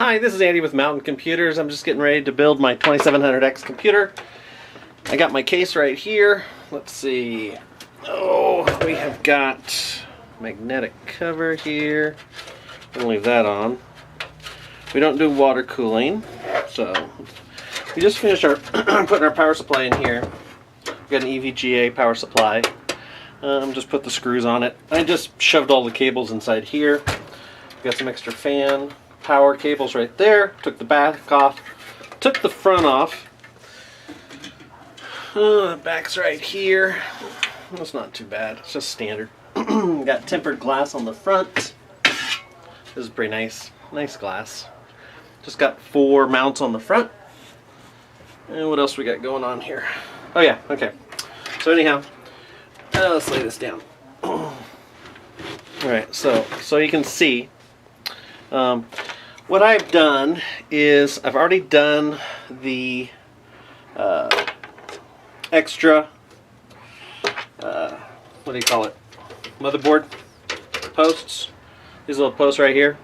Hi, this is Andy with Mountain Computers. I'm just getting ready to build my 2700X computer. I got my case right here. Let's see. Oh, we have got magnetic cover here. I'm gonna leave that on. We don't do water cooling, so we just finished our putting our power supply in here. We got an EVGA power supply. Just put the screws on it. I just shoved all the cables inside here. Got some extra fan power cables right there. Took the back off. Took the front off. The back's right here. That's not too bad. It's just standard. Got tempered glass on the front. This is pretty nice. Nice glass. Just got 4 mounts on the front. And what else we got going on here? Oh yeah, okay. So anyhow, let's lay this down. Alright, so you can see what I've done is I've already done the extra what do you call it, motherboard posts, these little posts right here.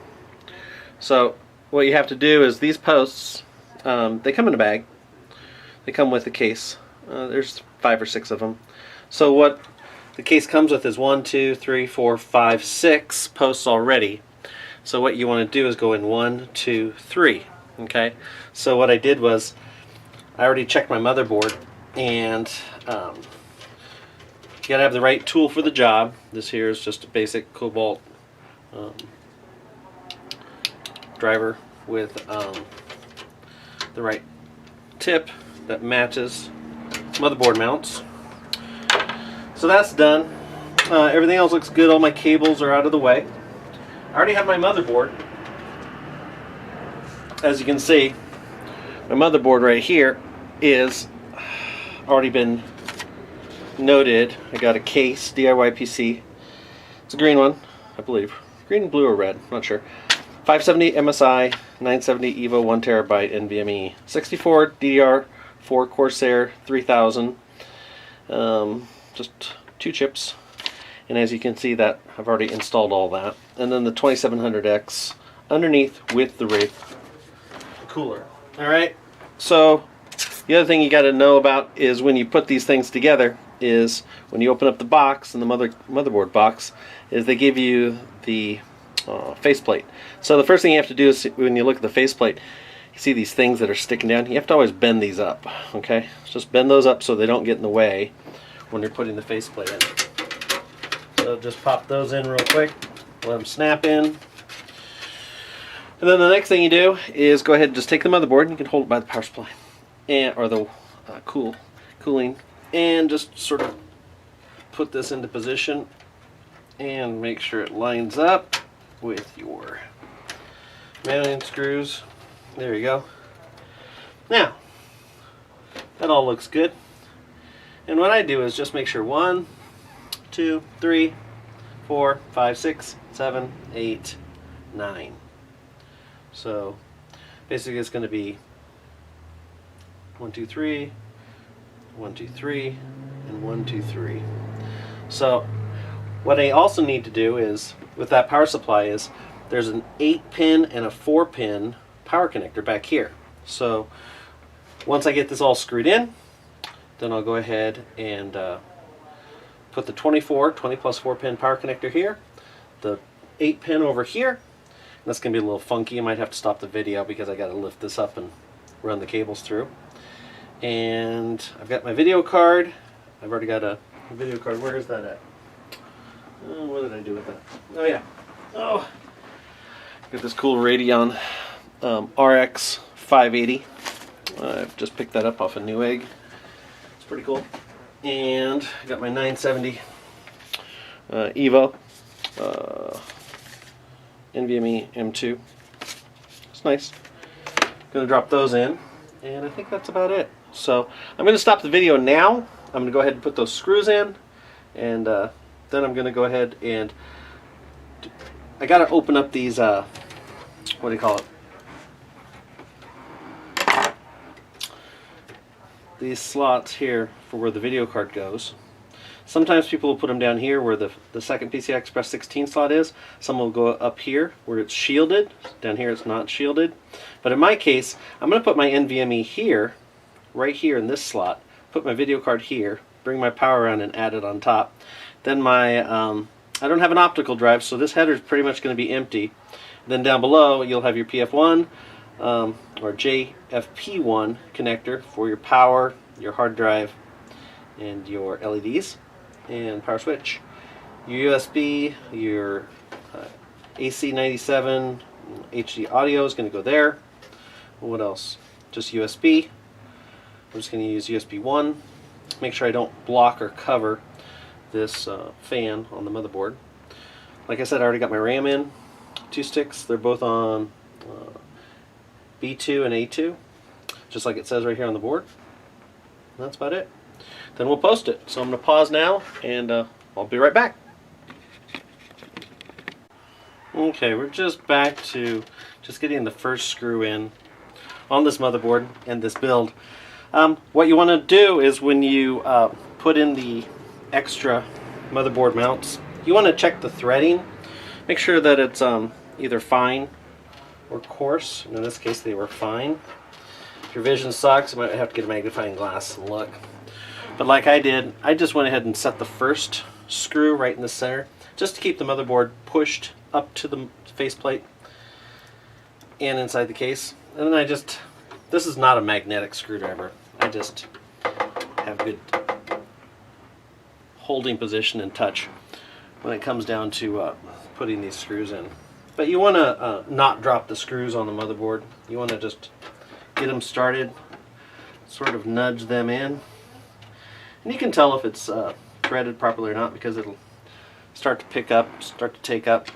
So what you have to do is these posts, they come in a bag, they come with the case. There's 5 or 6 of them. So what the case comes with is 1, 2, 3, 4, 5, 6 posts already. So what you want to do is go in 1, 2, 3. Okay. So what I did was I already checked my motherboard, and you gotta have the right tool for the job. This here is just a basic Cobalt driver with the right tip that matches motherboard mounts. So that's done. Everything else looks good. All my cables are out of the way. I already have my motherboard. As you can see, my motherboard right here is already been noted. I got a case, Diypc. It's a green one, I believe. Green, blue, or red, not sure. 570 MSI 970 EVO 1TB NVMe. 64 DDR4 CORSAIR 3000. Just 2 chips. And as you can see, that I've already installed all that. And then the 2700X underneath with the Wraith cooler. Alright, so the other thing you got to know about is when you put these things together is when you open up the box, and the motherboard box, is they give you the faceplate. So the first thing you have to do is when you look at the faceplate, you see these things that are sticking down. You have to always bend these up. Okay, just bend those up so they don't get in the way when you're putting the faceplate in. So just pop those in real quick, let them snap in. And then the next thing you do is go ahead and just take the motherboard, and you can hold it by the power supply, or the cooling, and just sort of put this into position and make sure it lines up with your mounting screws. There you go. Now, that all looks good. And what I do is just make sure 1, 2, 3, 4, 5, 6, 7, 8, 9. So basically it's going to be 1, 2, 3, 1, 2, 3, and 1, 2, 3. So what I also need to do is, with that power supply, is there's an 8-pin and a 4-pin power connector back here. So once I get this all screwed in, then I'll go ahead and put the 20 plus 4-pin power connector here, the 8-pin over here. And that's going to be a little funky. I might have to stop the video because I got to lift this up and run the cables through. And I've got my video card. I've already got a video card. Where is that at? Oh, what did I do with that? Oh yeah. Oh, got this cool Radeon RX 580. I've just picked that up off of Newegg. It's pretty cool. And I got my 970 Evo NVMe M2. It's nice. Gonna drop those in, and I think that's about it. So I'm gonna stop the video now. I'm gonna go ahead and put those screws in, and then I'm gonna go ahead and I gotta open up these what do you call it? These slots here for where the video card goes. Sometimes people will put them down here where the second PCI Express 16 slot is. Some will go up here where it's shielded. Down here it's not shielded. But in my case, I'm going to put my NVMe here, right here in this slot, put my video card here, bring my power around and add it on top. Then my, I don't have an optical drive, so this header is pretty much going to be empty. Then down below you'll have your PF1 or JFP1 connector for your power, your hard drive, and your LEDs and power switch. Your USB, your AC 97 HD audio is going to go there. What else? Just USB. I'm just going to use USB 1. Make sure I don't block or cover this fan on the motherboard. Like I said, I already got my RAM in. 2 sticks. They're both on B2 and A2, just like it says right here on the board. And that's about it. Then we'll post it. So I'm going to pause now, and I'll be right back. Okay, we're just back to just getting the first screw in on this motherboard and this build. What you want to do is when you put in the extra motherboard mounts, you want to check the threading. Make sure that it's either fine or coarse. In this case, they were fine. If your vision sucks, you might have to get a magnifying glass and look. But like I did, I just went ahead and set the first screw right in the center, just to keep the motherboard pushed up to the faceplate and inside the case. And then this is not a magnetic screwdriver. I just have good holding position and touch when it comes down to putting these screws in. But you want to not drop the screws on the motherboard. You want to just get them started, sort of nudge them in. And you can tell if it's threaded properly or not because it'll start to pick up, start to take up.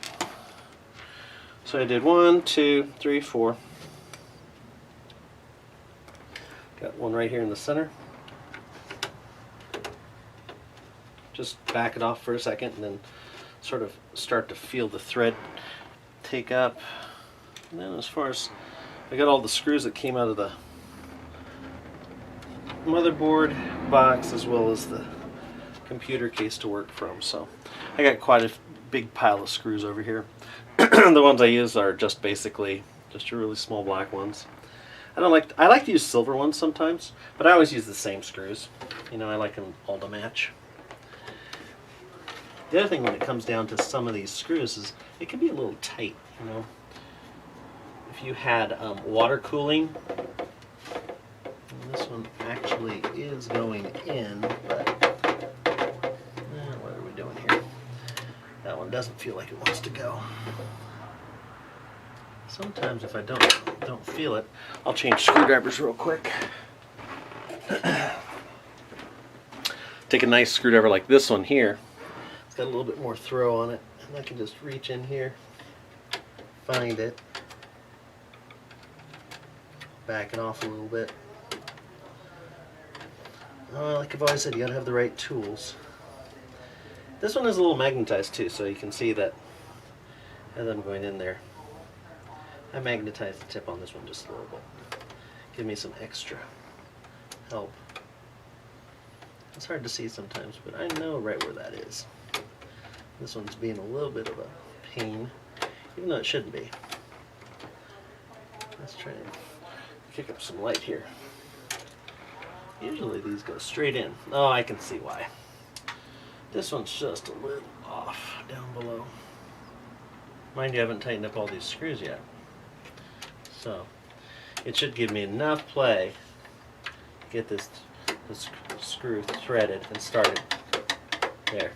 So I did 1, 2, 3, 4. Got one right here in the center. Just back it off for a second and then sort of start to feel the thread take up. And then as far as I got all the screws that came out of the motherboard box as well as the computer case to work from. So I got quite a big pile of screws over here. The ones I use are just basically just your really small black ones. I like to use silver ones sometimes, but I always use the same screws. You know, I like them all to match. The other thing when it comes down to some of these screws is it can be a little tight, you know. If you had water cooling, this one actually is going in, but what are we doing here? That one doesn't feel like it wants to go. Sometimes if I don't feel it, I'll change screwdrivers real quick. Take a nice screwdriver like this one here. It's got a little bit more throw on it, and I can just reach in here, find it, back it off a little bit. Like I've always said, you gotta have the right tools. This one is a little magnetized too, so you can see that as I'm going in there. I magnetized the tip on this one just a little bit. Give me some extra help. It's hard to see sometimes, but I know right where that is. This one's being a little bit of a pain, even though it shouldn't be. Let's try and kick up some light here. Usually these go straight in. Oh, I can see why. This one's just a little off down below. Mind you, I haven't tightened up all these screws yet. So it should give me enough play to get this screw threaded and started. There.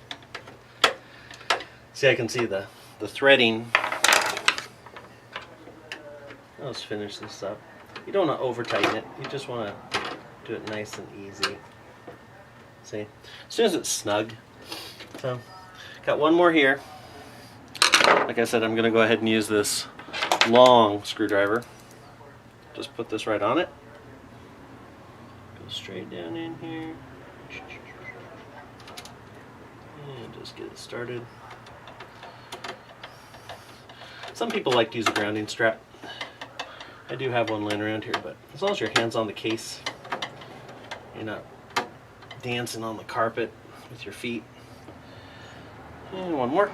See, I can see the threading. Let's finish this up. You don't want to over tighten it. You just want to do it nice and easy. See? As soon as it's snug. So, got one more here. Like I said, I'm going to go ahead and use this long screwdriver. Just put this right on it. Go straight down in here. And just get it started. Some people like to use a grounding strap. I do have one laying around here, but as long as your hand's on the case, you're not dancing on the carpet, with your feet. And one more.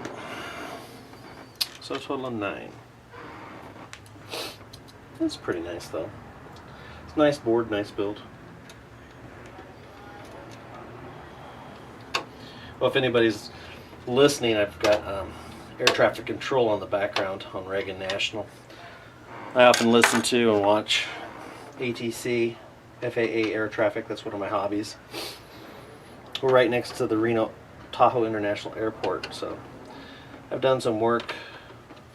So a total of 9. That's pretty nice though. It's a nice board, nice build. Well, if anybody's listening, I've got air traffic control on the background on Radeon National. I often listen to and watch ATC, FAA air traffic. That's one of my hobbies. We're right next to the Reno Tahoe International Airport, so I've done some work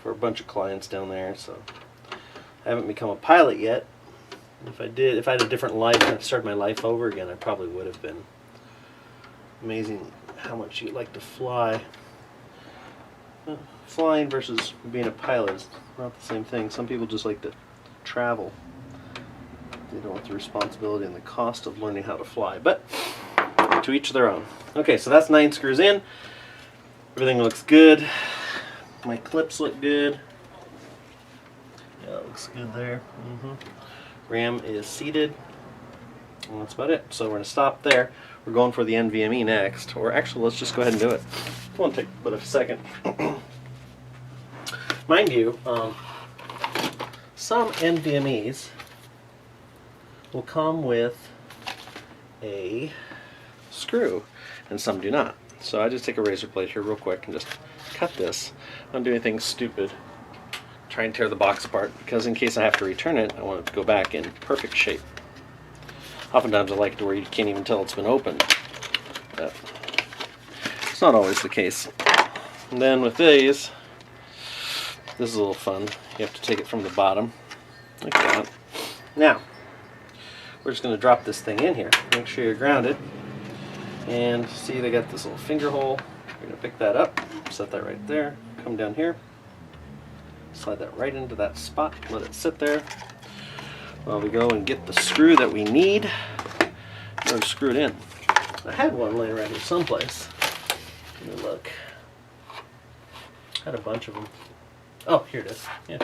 for a bunch of clients down there. So I haven't become a pilot yet. If I did, if I had a different life and I started my life over again, I probably would have been. Amazing how much you like to fly. Flying versus being a pilot is not the same thing. Some people just like to travel. They don't want the responsibility and the cost of learning how to fly, but to each their own. Okay, so that's 9 screws in. Everything looks good. My clips look good. Yeah, it looks good there. RAM is seated. And that's about it. So we're going to stop there. We're going for the NVMe next. Or actually, let's just go ahead and do it. It won't take but a second. Mind you, some NVMe's will come with a screw, and some do not. So I just take a razor blade here real quick and just cut this. I don't do anything stupid. Try and tear the box apart, because in case I have to return it, I want it to go back in perfect shape. Oftentimes I like it to where you can't even tell it's been opened. But it's not always the case. And then with these, this is a little fun. You have to take it from the bottom, like that. Now, we're just going to drop this thing in here. Make sure you're grounded. And see, they got this little finger hole. You're going to pick that up, set that right there, come down here, slide that right into that spot, let it sit there while we go and get the screw that we need. Go and screw it in. I had one laying around here someplace. Let me look. I had a bunch of them. Oh, here it is. Yeah.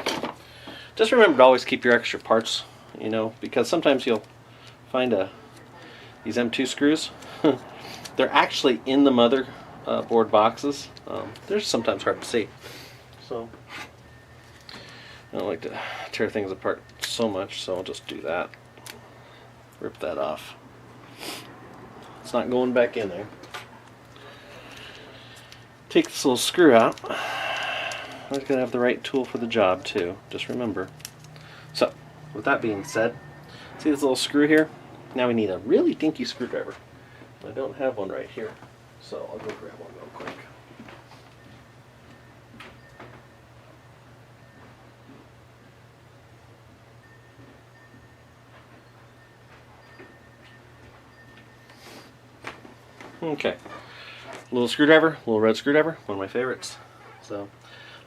Just remember to always keep your extra parts, you know, because sometimes you'll find these M2 screws. They're actually in the motherboard boxes. They're sometimes hard to see. So I don't like to tear things apart so much, so I'll just do that. Rip that off. It's not going back in there. Take this little screw out. I just gotta have the right tool for the job too, just remember. So, with that being said, see this little screw here? Now we need a really dinky screwdriver. I don't have one right here, so I'll go grab one real quick. Okay, little screwdriver, little red screwdriver, one of my favorites. So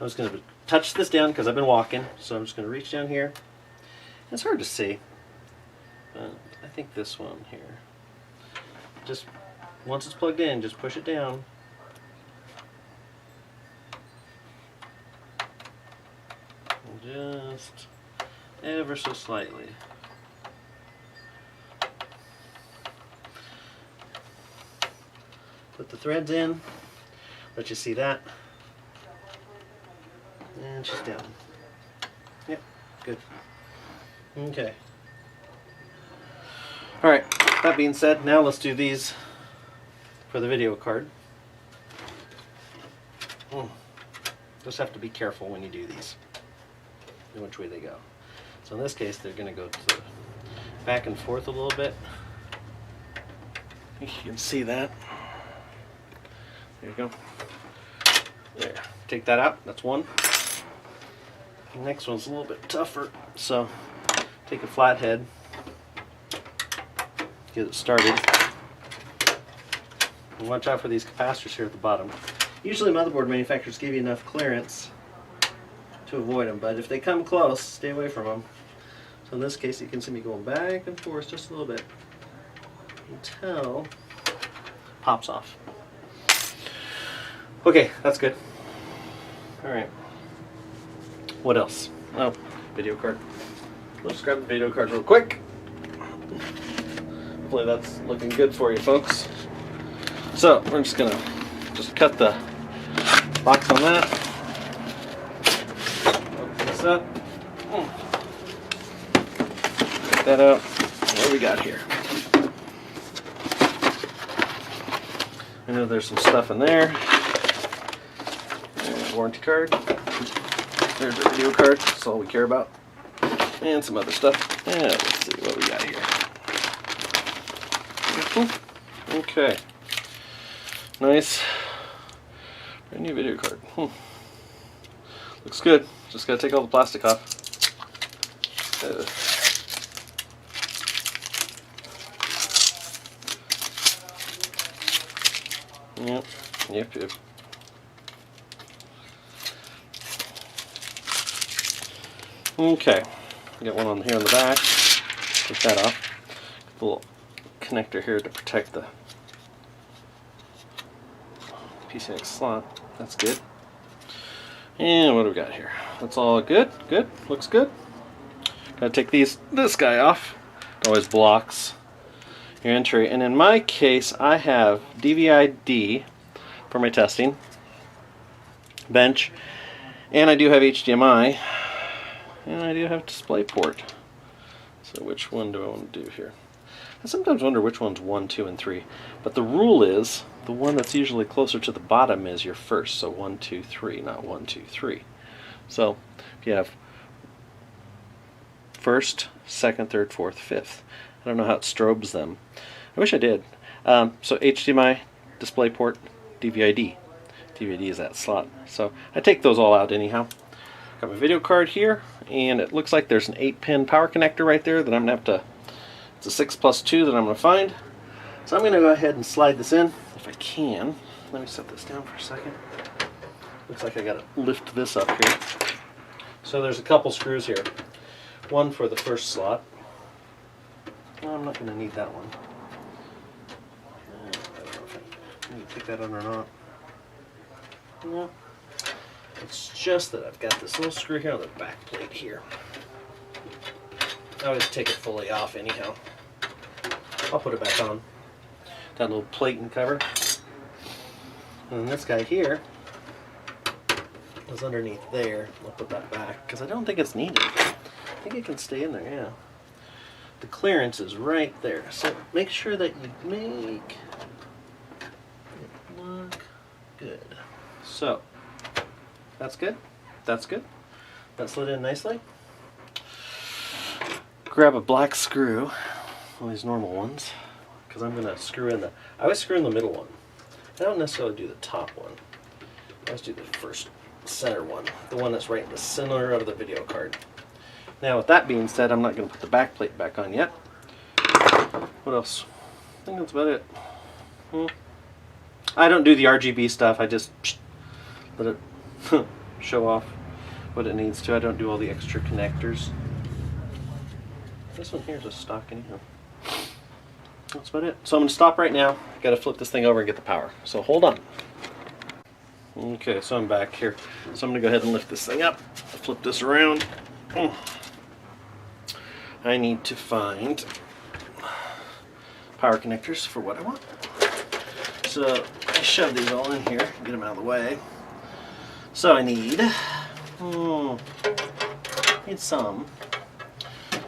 I'm just going to touch this down because I've been walking, so I'm just going to reach down here. It's hard to see, but I think this one here. Just once it's plugged in, just push it down. Just ever so slightly. Put the threads in, let you see that, and she's down. Yep, good. Okay. Alright, that being said, now let's do these for the video card. Just have to be careful when you do these, and which way they go. So in this case, they're going to go to the back and forth a little bit. I think you can see that. There you go. There. Take that out. That's one. The next one's a little bit tougher. So take a flathead, get it started. And watch out for these capacitors here at the bottom. Usually motherboard manufacturers give you enough clearance to avoid them, but if they come close, stay away from them. So in this case, you can see me going back and forth just a little bit until it pops off. Okay, that's good. Alright. What else? Oh, video card. Let's grab the video card real quick. Hopefully that's looking good for you folks. So we're just gonna cut the box on that. Open this up. Get that out. What do we got here? I know there's some stuff in there. And warranty card. There's our video card. That's all we care about. And some other stuff. And let's see what we got here. Okay. Nice. Brand new video card. Looks good. Just gotta take all the plastic off. Yep. Okay. Got one on here on the back. Take that off. The little connector here to protect the PCX slot. That's good. And what do we got here? That's all good. Good. Looks good. Gotta take this guy off. It always blocks your entry. And in my case, I have DVD for my testing bench, and I do have HDMI, and I do have DisplayPort. So which one do I want to do here? I sometimes wonder which one's 1, 2, and 3. But the rule is the one that's usually closer to the bottom is your first. So 1, 2, 3, not 1, 2, 3. So if you have first, second, third, fourth, fifth. I don't know how it strobes them. I wish I did. So HDMI, DisplayPort, DVD. DVD is that slot. So I take those all out anyhow. Got my video card here, and it looks like there's an 8-pin power connector right there that I'm going to have to, it's a 6+2 that I'm going to find. So I'm going to go ahead and slide this in, if I can. Let me set this down for a second. Looks like I got to lift this up here. So there's a couple screws here. One for the first slot. Well, I'm not going to need that one. I don't know if I need to take that on or not. No. It's just that I've got this little screw here on the back plate here. I always take it fully off anyhow. I'll put it back on. That little plate and cover. And then this guy here is underneath there. I'll put that back because I don't think it's needed. I think it can stay in there, yeah. The clearance is right there. So make sure that you make it look good. So that's good. That's good. That slid in nicely. Grab a black screw, one of these normal ones, because I'm going to screw in I always screw in the middle one. I don't necessarily do the top one. I always do the first center one, the one that's right in the center of the video card. Now with that being said, I'm not going to put the back plate back on yet. What else? I think that's about it. I don't do the RGB stuff. I just let it show off what it needs to. I don't do all the extra connectors. This one here is a stock anyhow. That's about it. So I'm going to stop right now. Got to flip this thing over and get the power. So hold on. Okay, so I'm back here. So I'm going to go ahead and lift this thing up. Flip this around. I need to find power connectors for what I want. So I shove these all in here, get them out of the way. So I need some.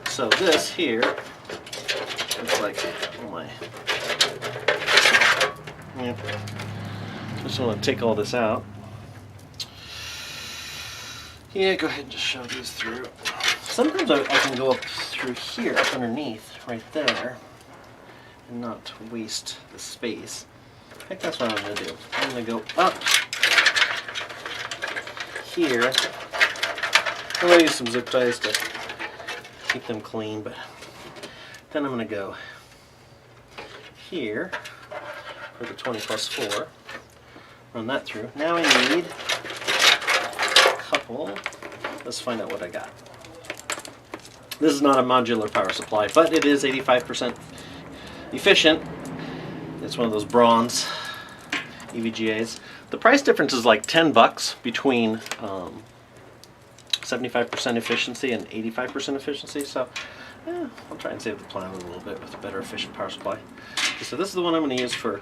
So this here looks like, oh my, yeah. Just want to take all this out. Yeah, go ahead and just shove these through. Sometimes I can go up through here, up underneath, right there, and not waste the space. I think that's what I'm going to do. I'm going to go up here. I'm going to use some zip ties to keep them clean, but then I'm going to go here for the 20+4. Run that through. Now I need a couple. Let's find out what I got. This is not a modular power supply, but it is 85% efficient. It's one of those bronze EVGAs. The price difference is like $10 between 75% efficiency and 85% efficiency. So yeah, I'll try and save the planet a little bit with a better efficient power supply. Okay, so this is the one I'm going to use for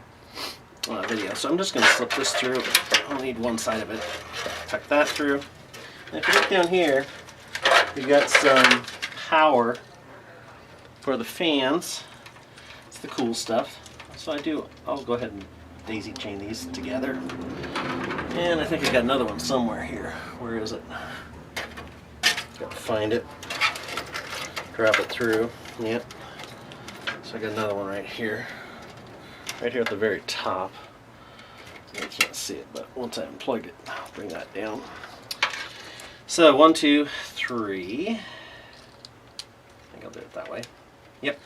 video. So I'm just going to slip this through. I'll need one side of it. Tuck that through. And if you look down here, we got some power for the fans. It's the cool stuff. So I'll go ahead and daisy chain these together. And I think I got another one somewhere here. Where is it? Got to find it. Drop it through. Yep. So I got another one right here. Right here at the very top. You can't see it, but once I unplug it, I'll bring that down. So 1, 2, 3. I think I'll do it that way. Yep.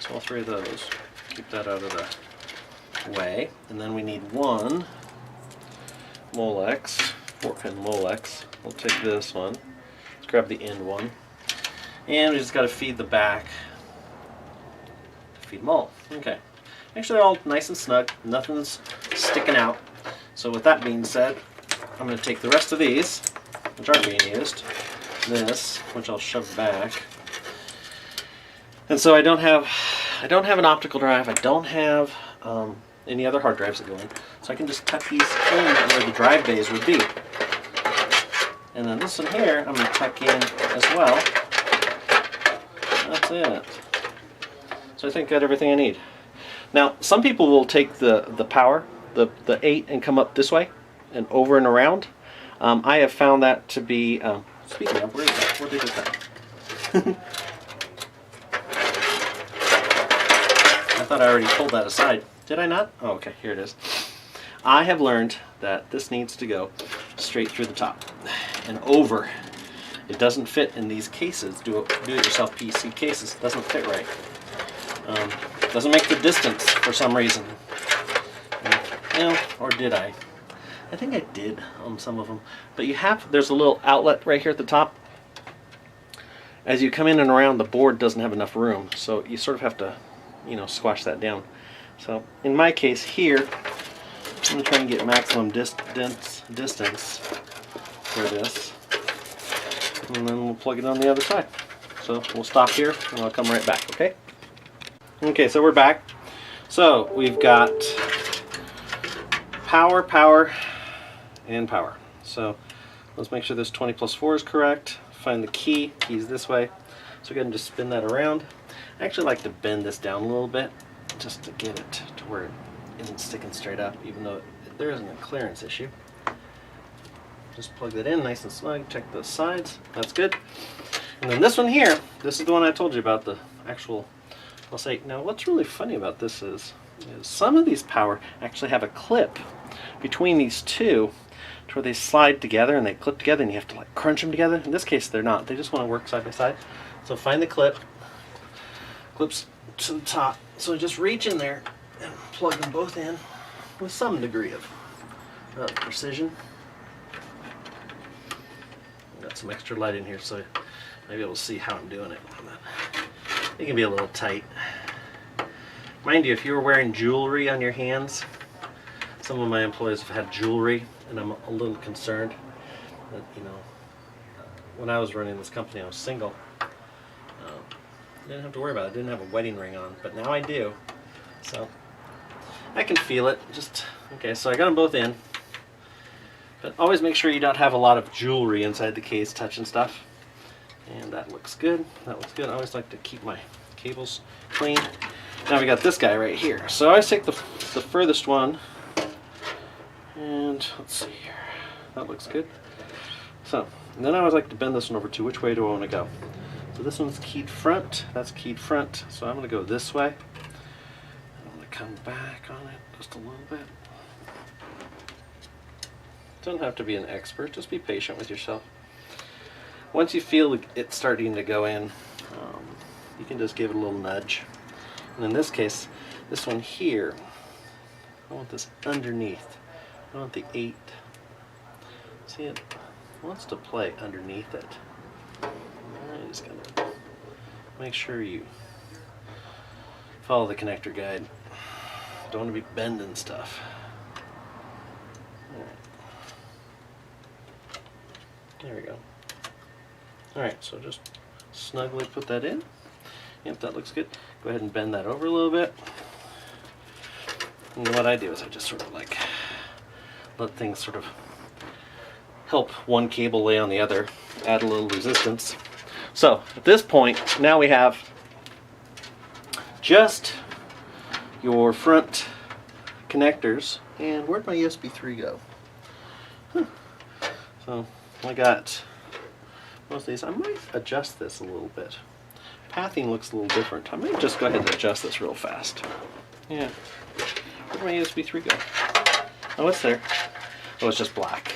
So all 3 of those. Keep that out of the way. And then we need one Molex, 4-pin Molex. We'll take this one. Let's grab the end one. And we just got to feed the back. Feed them all. Okay. Make sure they're all nice and snug. Nothing's sticking out. So with that being said, I'm going to take the rest of these, which aren't being used, this, which I'll shove back. And so I don't have an optical drive. I don't have any other hard drives that go in. So I can just tuck these in where the drive bays would be. And then this one here, I'm going to tuck in as well. That's it. So I think I got everything I need. Now, some people will take the power, the 8, and come up this way and over and around. I have found that to be, speaking of, where is that? Where did it go? I thought I already pulled that aside. Did I not? Oh, okay, here it is. I have learned that this needs to go straight through the top and over. It doesn't fit in these cases, do-it-yourself PC cases. It doesn't fit right. Doesn't make the distance for some reason. Or did I? I think I did on some of them. But there's a little outlet right here at the top. As you come in and around, the board doesn't have enough room, so you sort of have to, squash that down. So in my case here, I'm going to try and get maximum distance for this. And then we'll plug it on the other side. So we'll stop here and I'll come right back, okay? Okay, so we're back. So we've got power, and power. So let's make sure this 20 plus 4 is correct. Find the key's this way. So go ahead and just spin that around. I actually like to bend this down a little bit just to get it to where it isn't sticking straight up, even though there isn't a clearance issue. Just plug that in nice and snug. Check the sides. That's good. And then this one here, this is the one I told you about, the actual I'll say. Now what's really funny about this is some of these power actually have a clip between these two to where they slide together and they clip together and you have to like crunch them together. In this case they're not. They just want to work side by side. So find the clips to the top. So just reach in there and plug them both in with some degree of precision. Got some extra light in here so maybe we'll see how I'm doing it. It can be a little tight. Mind you, if you were wearing jewelry on your hands, some of my employees have had jewelry, and I'm a little concerned that, when I was running this company, I was single. I didn't have to worry about it. I didn't have a wedding ring on, but now I do. So I can feel it. Okay, so I got them both in. But always make sure you don't have a lot of jewelry inside the case touching stuff. And that looks good. That looks good. I always like to keep my cables clean. Now we got this guy right here. So I always take the furthest one. And let's see here. That looks good. So, and then I always like to bend this one over to which way do I want to go. So this one's keyed front. That's keyed front. So I'm going to go this way. I'm going to come back on it just a little bit. Don't have to be an expert. Just be patient with yourself. Once you feel it starting to go in, you can just give it a little nudge. And in this case, this one here, I want this underneath. I want the 8. See, it wants to play underneath it. I'm just going to make sure you follow the connector guide. Don't want to be bending stuff. Alright. There we go. Alright, so just snugly put that in. Yep, that looks good. Go ahead and bend that over a little bit. And what I do is I just sort of like let things sort of help one cable lay on the other, add a little resistance. So at this point, now we have just your front connectors. And where'd my USB 3 go? So I got most of these. I might adjust this a little bit. Pathing looks a little different. I might just go ahead and adjust this real fast. Yeah. Where'd my USB 3 go? Oh, it's there. Oh, it's just black.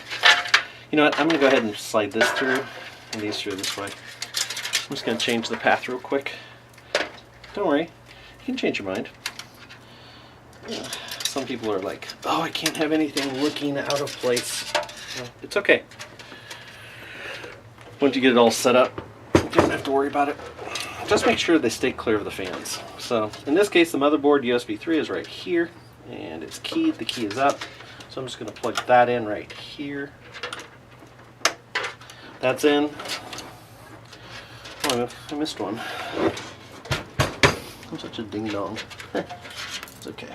You know what? I'm going to go ahead and slide this through and these through this way. I'm just going to change the path real quick. Don't worry. You can change your mind. Yeah. Some people are like, oh, I can't have anything looking out of place. Well, it's okay. Once you get it all set up, you don't have to worry about it. Just make sure they stay clear of the fans. So in this case, the motherboard USB 3 is right here, and it's keyed. The key is up. So I'm just going to plug that in right here. That's in. Oh, I missed one. I'm such a ding-dong. It's okay.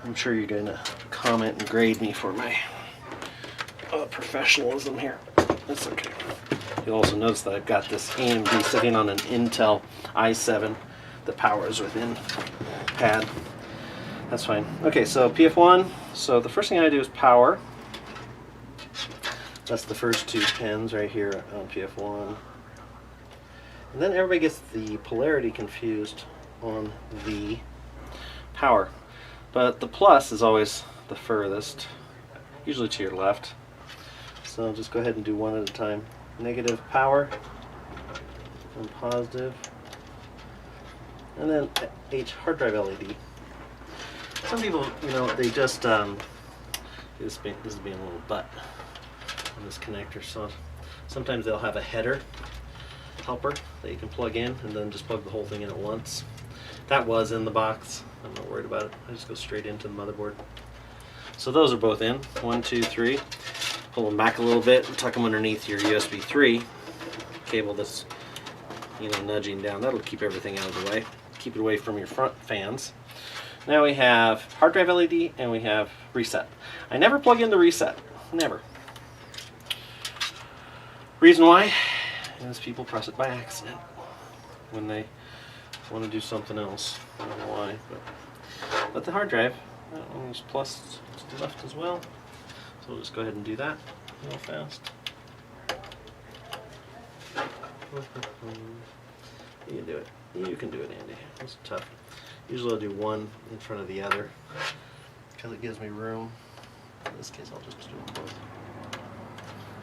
I'm sure you're going to comment and grade me for my professionalism here. That's okay. You'll also notice that I've got this AMD sitting on an Intel i7. The power is within pad. That's fine. Okay, so PF1. So the first thing I do is power. That's the first two pins right here on PF1. And then everybody gets the polarity confused on the power. But the plus is always the furthest, usually to your left. So just go ahead and do one at a time. Negative power, and positive, and then H hard drive LED. Some people, you know, they just this is being a little butt on this connector. So sometimes they'll have a header helper that you can plug in, and then just plug the whole thing in at once. That was in the box. I'm not worried about it. I just go straight into the motherboard. So those are both in. 1, 2, 3. Pull them back a little bit and tuck them underneath your USB 3 cable that's, you know, nudging down. That'll keep everything out of the way. Keep it away from your front fans. Now we have hard drive LED and we have reset. I never plug in the reset. Never. Reason why is people press it by accident when they want to do something else. I don't know why, but the hard drive, that one is plus to the left as well. So we'll just go ahead and do that real fast. You can do it. You can do it, Andy. It's tough. Usually I'll do one in front of the other because it gives me room. In this case, I'll just do them both.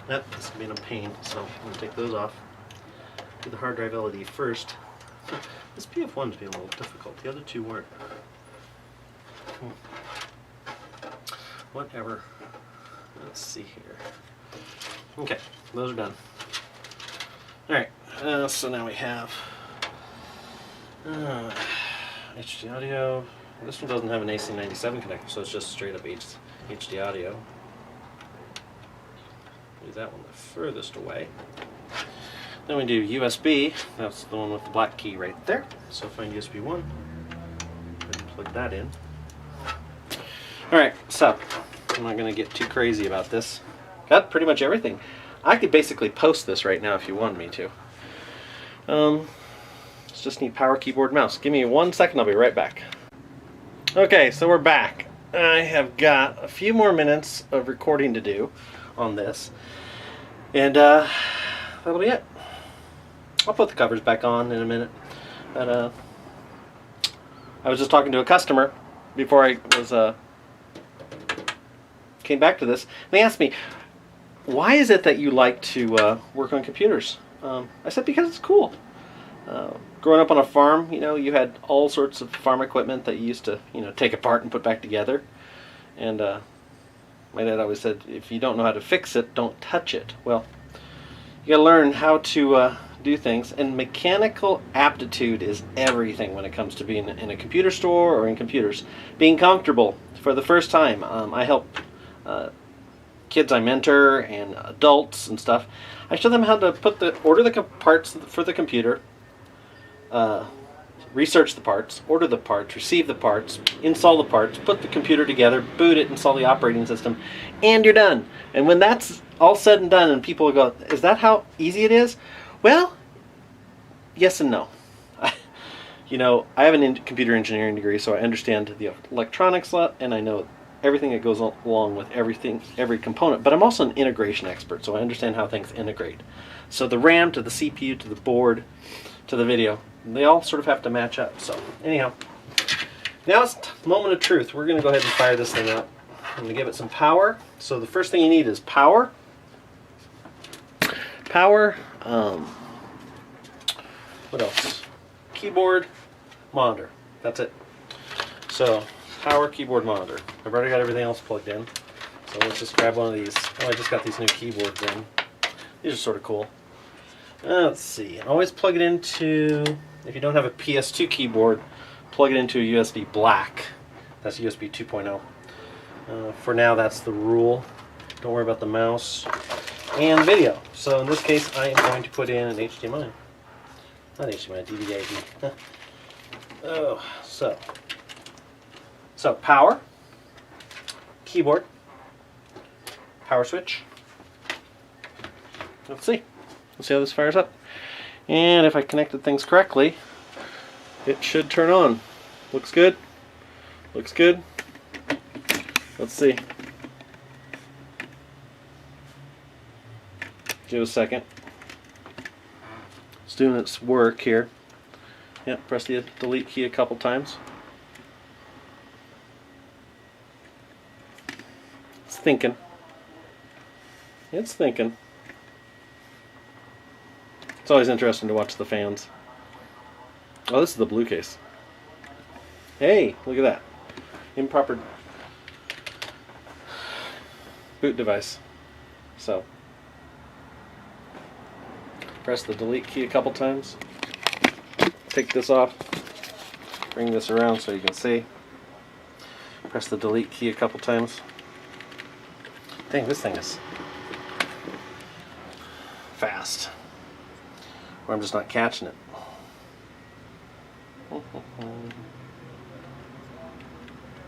Yep, this is being a pain, so I'm going to take those off. Do the hard drive LED first. This PF1 is being a little difficult. The other two weren't. Whatever. Let's see here. Okay, those are done. Alright, so now we have HD audio. This one doesn't have an AC97 connector, so it's just straight up HD audio. Leave that one the furthest away. Then we do USB. That's the one with the black key right there. So find USB 1 and plug that in. Alright, so I'm not going to get too crazy about this. Got pretty much everything. I could basically post this right now if you wanted me to. Just need power, keyboard, mouse. Give me 1 second, I'll be right back. Okay, so we're back. I have got a few more minutes of recording to do on this. And that'll be it. I'll put the covers back on in a minute. But I was just talking to a customer before I was came back to this. And they asked me, why is it that you like to work on computers? I said, because it's cool. Growing up on a farm, you know, you had all sorts of farm equipment that you used to, you know, take apart and put back together. And my dad always said, if you don't know how to fix it, don't touch it. Well, you gotta learn how to do things, and mechanical aptitude is everything when it comes to being in a computer store or in computers. Being comfortable. For the first time, I help kids I mentor and adults and stuff. I show them how to order the parts for the computer, research the parts, order the parts, receive the parts, install the parts, put the computer together, boot it, install the operating system, and you're done. And when that's all said and done and people go, is that how easy it is? Well, yes and no. You know, I have a computer engineering degree, so I understand the electronics a lot, and I know everything that goes along with everything, every component. But I'm also an integration expert, so I understand how things integrate. So the RAM to the CPU to the board to the video, they all sort of have to match up. So anyhow, now it's moment of truth. We're going to go ahead and fire this thing up. I'm going to give it some power. So the first thing you need is power. Power. What else? Keyboard, monitor. That's it. So power, keyboard, monitor. I've already got everything else plugged in. So let's just grab one of these. Oh, I just got these new keyboards in. These are sort of cool. Let's see. Always plug it into, if you don't have a PS2 keyboard, plug it into a USB black. That's USB 2.0. For now, that's the rule. Don't worry about the mouse. And video. So in this case, I am going to put in an HDMI. Not HDMI, DVDA. Oh, so power, keyboard, power switch. Let's see. Let's see how this fires up. And if I connected things correctly, it should turn on. Looks good. Looks good. Let's see. Give it a second. It's doing its work here. Yep, press the delete key a couple times. It's thinking. It's thinking. It's always interesting to watch the fans. Oh, this is the blue case. Hey, look at that. Improper boot device. So, press the delete key a couple times. Take this off. Bring this around so you can see. Press the delete key a couple times. Dang, this thing is fast. Or I'm just not catching it.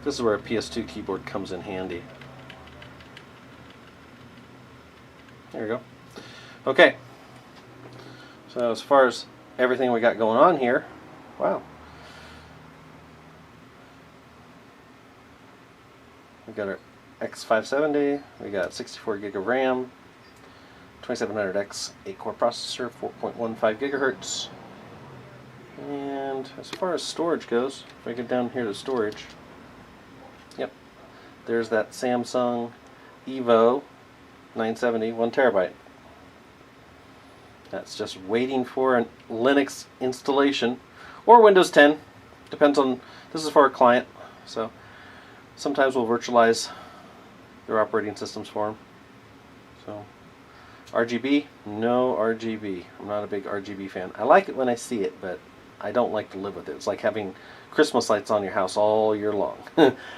This is where a PS2 keyboard comes in handy. There we go. Okay. So as far as everything we got going on here, wow. We got our X570, we got 64 gig of RAM, 2700X 8-core processor, 4.15 gigahertz. And as far as storage goes, if I get down here to storage, yep, there's that Samsung Evo 970 1 terabyte. That's just waiting for a Linux installation or Windows 10. Depends on, this is for a client, so sometimes we'll virtualize their operating systems for them. So RGB, no RGB. I'm not a big RGB fan. I like it when I see it, but I don't like to live with it. It's like having Christmas lights on your house all year long.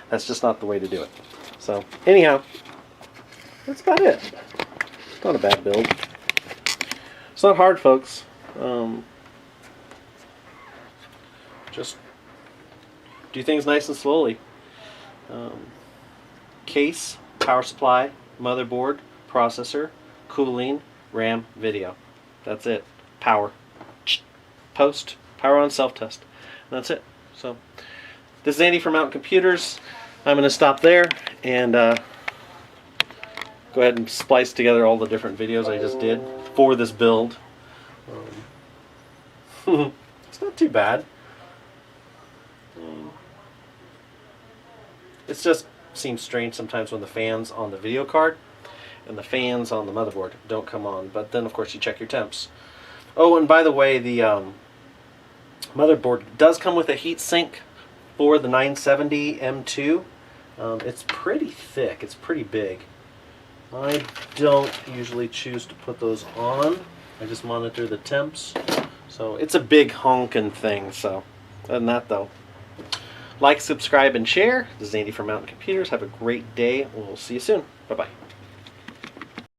That's just not the way to do it. So anyhow, that's about it. It's not a bad build. It's not hard, folks. Just do things nice and slowly. Case, power supply, motherboard, processor, cooling, RAM, video. That's it. Power. Post. Power on self-test. That's it. So this is Andy from Mountain Computers. I'm going to stop there and go ahead and splice together all the different videos I just did for this build. It's not too bad. It just seems strange sometimes when the fans on the video card and the fans on the motherboard don't come on. But then, of course, you check your temps. Oh, and by the way, the motherboard does come with a heat sink for the 970 M2. It's pretty thick. It's pretty big. I don't usually choose to put those on. I just monitor the temps. So it's a big honkin' thing. So other than that, though, like, subscribe, and share. This is Andy from Mountain Computers. Have a great day. We'll see you soon. Bye-bye.